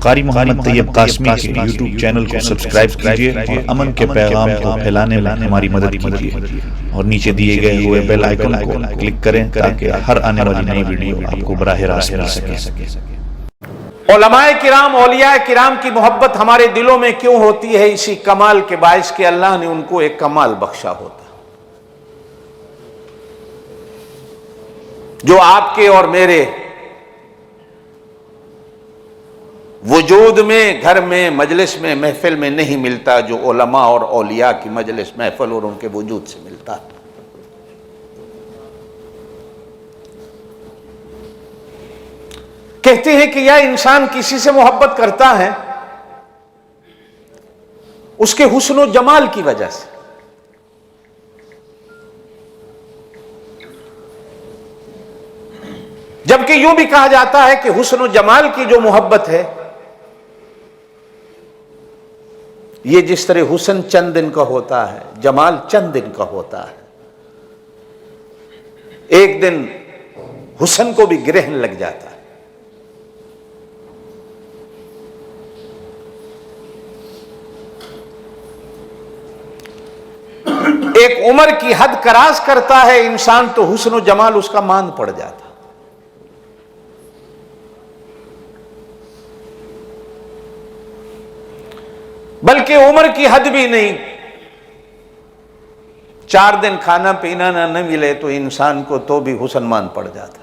قاری محمد طیب قاسمی کے YouTube channel کو سبسکرائب کیجئے اور امن کے پیغام کو پھیلانے میں ہماری مدد کیجئے اور نیچے دیے گئے ہوئے بیل آئیکن کو کلک کریں تاکہ ہر آنے والی نئی ویڈیو آپ کو براہ راست مل سکے۔ علماء کرام، اولیاء کرام کی محبت ہمارے دلوں میں کیوں ہوتی ہے؟ اسی کمال کے باعث کہ اللہ نے ان کو ایک کمال بخشا ہوتا جو آپ کے اور میرے وجود میں، گھر میں، مجلس میں، محفل میں نہیں ملتا، جو علماء اور اولیاء کی مجلس، محفل اور ان کے وجود سے ملتا۔ کہتے ہیں کہ یا انسان کسی سے محبت کرتا ہے اس کے حسن و جمال کی وجہ سے، جبکہ یوں بھی کہا جاتا ہے کہ حسن و جمال کی جو محبت ہے یہ جس طرح حسن چند دن کا ہوتا ہے، جمال چند دن کا ہوتا ہے، ایک دن حسن کو بھی گرہن لگ جاتا ہے۔ ایک عمر کی حد کراس کرتا ہے انسان تو حسن و جمال اس کا ماند پڑ جاتا۔ بلکہ عمر کی حد بھی نہیں، 4 دن کھانا پینا نہ ملے تو انسان کو تو بھی حسن مان پڑ جاتا۔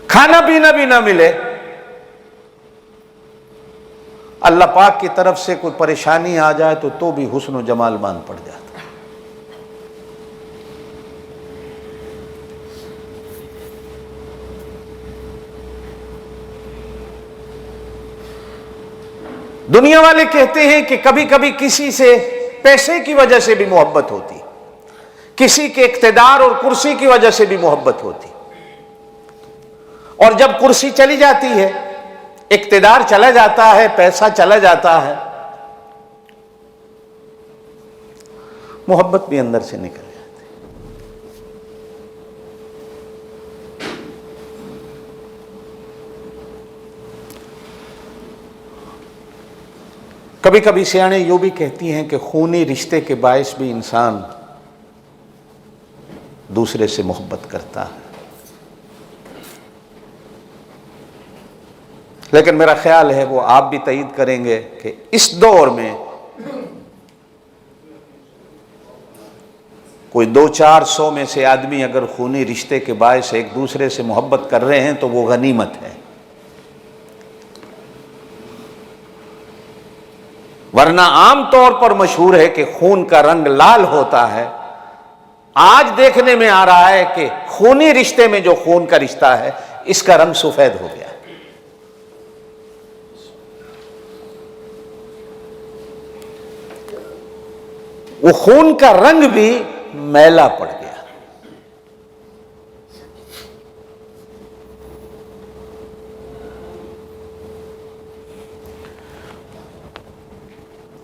کھانا پینا بھی نہ ملے، اللہ پاک کی طرف سے کوئی پریشانی آ جائے تو بھی حسن و جمال مان پڑ جاتا۔ دنیا والے کہتے ہیں کہ کبھی کبھی کسی سے پیسے کی وجہ سے بھی محبت ہوتی، کسی کے اقتدار اور کرسی کی وجہ سے بھی محبت ہوتی، اور جب کرسی چلی جاتی ہے، اقتدار چلا جاتا ہے، پیسہ چلا جاتا ہے، محبت بھی اندر سے نکل جاتی۔ کبھی کبھی سیانے یوں بھی کہتی ہیں کہ خونی رشتے کے باعث بھی انسان دوسرے سے محبت کرتا ہے، لیکن میرا خیال ہے وہ آپ بھی تائید کریں گے کہ اس دور میں کوئی 200-400 میں سے آدمی اگر خونی رشتے کے باعث ایک دوسرے سے محبت کر رہے ہیں تو وہ غنیمت ہے، ورنہ عام طور پر مشہور ہے کہ خون کا رنگ لال ہوتا ہے۔ آج دیکھنے میں آ رہا ہے کہ خونی رشتے میں جو خون کا رشتہ ہے اس کا رنگ سفید ہو گیا۔ وہ خون کا رنگ بھی میلا پڑ گیا۔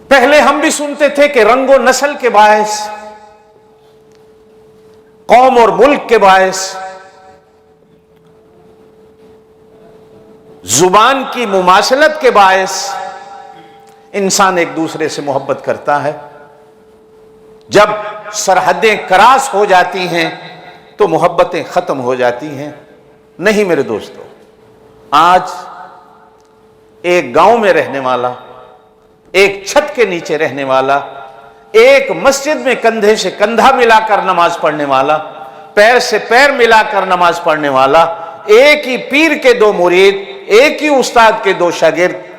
پہلے ہم بھی سنتے تھے کہ رنگ و نسل کے باعث، قوم اور ملک کے باعث، زبان کی مماثلت کے باعث انسان ایک دوسرے سے محبت کرتا ہے۔ جب سرحدیں کراس ہو جاتی ہیں تو محبتیں ختم ہو جاتی ہیں۔ نہیں میرے دوستو، آج ایک گاؤں میں رہنے والا، ایک چھت کے نیچے رہنے والا، ایک مسجد میں کندھے سے کندھا ملا کر نماز پڑھنے والا، پیر سے پیر ملا کر نماز پڑھنے والا، ایک ہی پیر کے 2 مرید، ایک ہی استاد کے 2 شاگرد،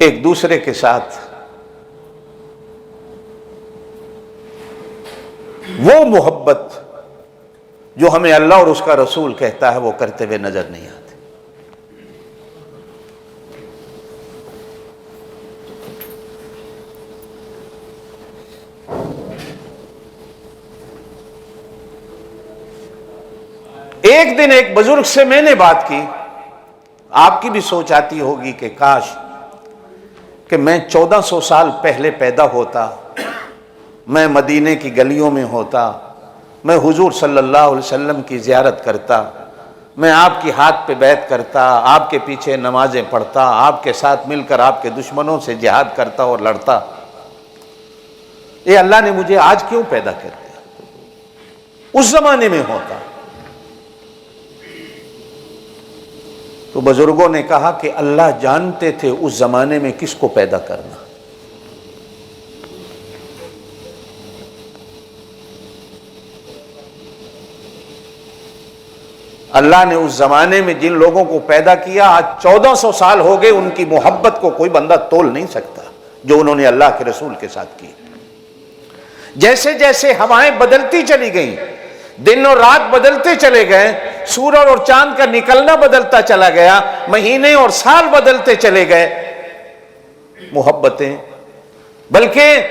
ایک دوسرے کے ساتھ وہ محبت جو ہمیں اللہ اور اس کا رسول کہتا ہے وہ کرتے ہوئے نظر نہیں آتے۔ ایک دن ایک بزرگ سے میں نے بات کی، آپ کی بھی سوچ آتی ہوگی کہ کاش کہ میں 1400 سال پہلے پیدا ہوتا میں مدینے کی گلیوں میں ہوتا، میں حضور صلی اللہ علیہ وسلم کی زیارت کرتا، میں آپ کی ہاتھ پہ بیعت کرتا، آپ کے پیچھے نمازیں پڑھتا، آپ کے ساتھ مل کر آپ کے دشمنوں سے جہاد کرتا اور لڑتا، یہ اللہ نے مجھے آج کیوں پیدا کر دیا؟ اس زمانے میں ہوتا۔ تو بزرگوں نے کہا کہ اللہ جانتے تھے اس زمانے میں کس کو پیدا کرنا۔ اللہ نے اس زمانے میں جن لوگوں کو پیدا کیا، آج 1400 سال ہو گئے، ان کی محبت کو کوئی بندہ تول نہیں سکتا جو انہوں نے اللہ کے رسول کے ساتھ کی۔ جیسے جیسے ہوائیں بدلتی چلی گئیں، دن اور رات بدلتے چلے گئے، سورج اور چاند کا نکلنا بدلتا چلا گیا، مہینے اور سال بدلتے چلے گئے، محبتیں، بلکہ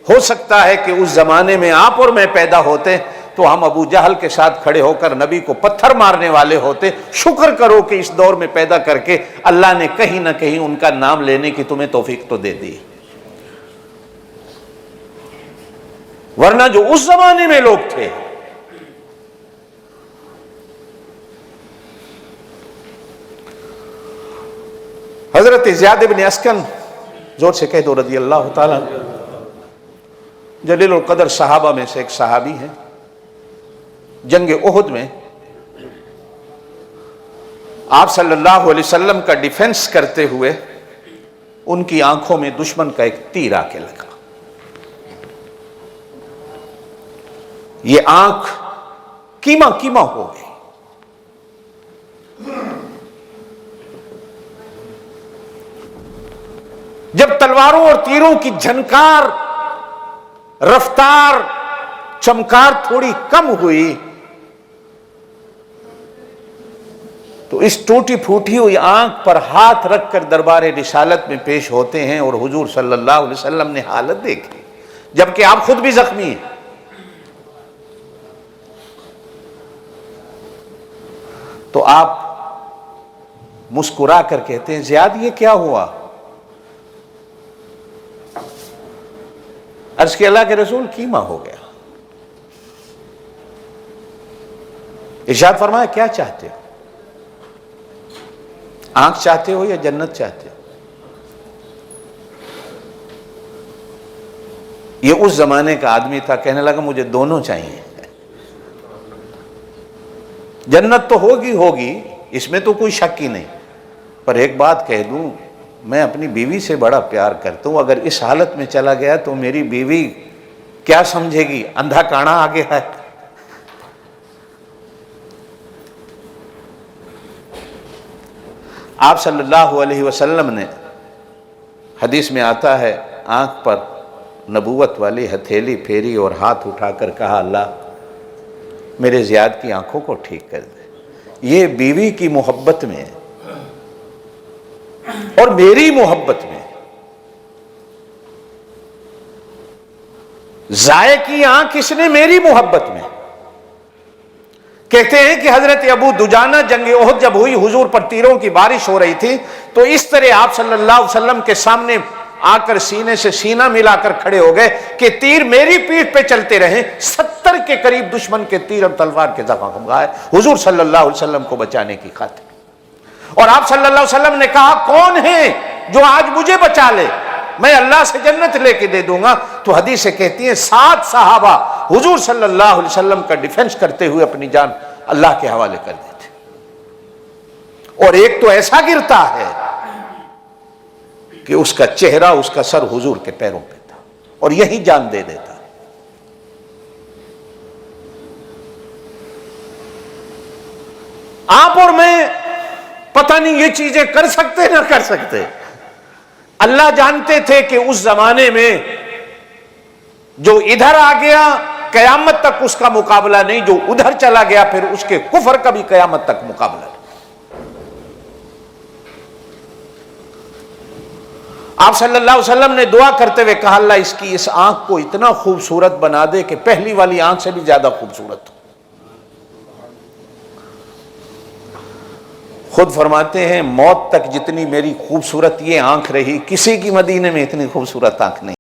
ہو سکتا ہے کہ اس زمانے میں آپ اور میں پیدا ہوتے تو ہم ابو جہل کے ساتھ کھڑے ہو کر نبی کو پتھر مارنے والے ہوتے۔ شکر کرو کہ اس دور میں پیدا کر کے اللہ نے کہیں نہ کہیں ان کا نام لینے کی تمہیں توفیق تو دے دی، ورنہ جو اس زمانے میں لوگ تھے، حضرت زیاد بن اسکن، زور سے کہہ دو رضی اللہ تعالیٰ، جلیل القدر صحابہ میں سے ایک صحابی ہیں۔ جنگ احد میں آپ صلی اللہ علیہ وسلم کا ڈیفنس کرتے ہوئے ان کی آنکھوں میں دشمن کا ایک تیر آ کے لگا۔ یہ آنکھ کیما کیما ہو گئی۔ جب تلواروں اور تیروں کی جھنکار، رفتار، چمکار تھوڑی کم ہوئی تو اس ٹوٹی پھوٹی ہوئی آنکھ پر ہاتھ رکھ کر دربار رسالت میں پیش ہوتے ہیں، اور حضور صلی اللہ علیہ وسلم نے حالت دیکھی، جبکہ آپ خود بھی زخمی ہیں۔ تو آپ مسکرا کر کہتے ہیں، زیاد یہ کیا ہوا؟ عرض کہ اللہ کے رسول کیما ہو گیا۔ ارشاد فرمایا، کیا چاہتے ہو؟ آنکھ چاہتے ہو یا جنت چاہتے ہو؟ یہ اس زمانے کا آدمی تھا، کہنے لگا مجھے دونوں چاہیے۔ جنت تو ہوگی ہوگی، اس میں تو کوئی شک ہی نہیں، پر ایک بات کہہ دوں، میں اپنی بیوی سے بڑا پیار کرتا ہوں، اگر اس حالت میں چلا گیا تو میری بیوی کیا سمجھے گی؟ اندھا کانا آ گیا ہے۔ آپ صلی اللہ علیہ وسلم نے، حدیث میں آتا ہے، آنکھ پر نبوت والی ہتھیلی پھیری اور ہاتھ اٹھا کر کہا، اللہ میرے زیاد کی آنکھوں کو ٹھیک کر دے۔ یہ بیوی کی محبت میں اور میری محبت میں، ضائع کی آنکھ اس نے میری محبت میں۔ کہتے ہیں کہ حضرت ابو دجانہ جنگ احد جب ہوئی، حضور پر تیروں کی بارش ہو رہی تھی، تو اس طرح آپ صلی اللہ علیہ وسلم کے سامنے آ کر سینے سے سینہ ملا کر کھڑے ہو گئے کہ تیر میری پیٹھ پہ چلتے رہیں۔ 70 کے قریب دشمن کے تیر اور تلوار کے زخم گائے حضور صلی اللہ علیہ وسلم کو بچانے کی خاطر۔ اور آپ صلی اللہ علیہ وسلم نے کہا، کون ہے جو آج مجھے بچا لے؟ میں اللہ سے جنت لے کے دے دوں گا۔ تو حدیثیں کہتی ہیں 7 صحابہ حضور صلی اللہ علیہ وسلم کا ڈیفنس کرتے ہوئے اپنی جان اللہ کے حوالے کر دیتے، اور ایک تو ایسا گرتا ہے کہ اس کا چہرہ، اس کا سر حضور کے پیروں پہ تھا، اور یہی جان دے دیتا۔ آپ اور میں پتہ نہیں یہ چیزیں کر سکتے نہ کر سکتے۔ اللہ جانتے تھے کہ اس زمانے میں جو ادھر آ گیا قیامت تک اس کا مقابلہ نہیں، جو ادھر چلا گیا پھر اس کے کفر کا بھی قیامت تک مقابلہ نہیں۔ آپ صلی اللہ علیہ وسلم نے دعا کرتے ہوئے کہا، اللہ اس کی اس آنکھ کو اتنا خوبصورت بنا دے کہ پہلی والی آنکھ سے بھی زیادہ خوبصورت ہو۔ خود فرماتے ہیں، موت تک جتنی میری خوبصورت یہ آنکھ رہی، کسی کی مدینے میں اتنی خوبصورت آنکھ نہیں۔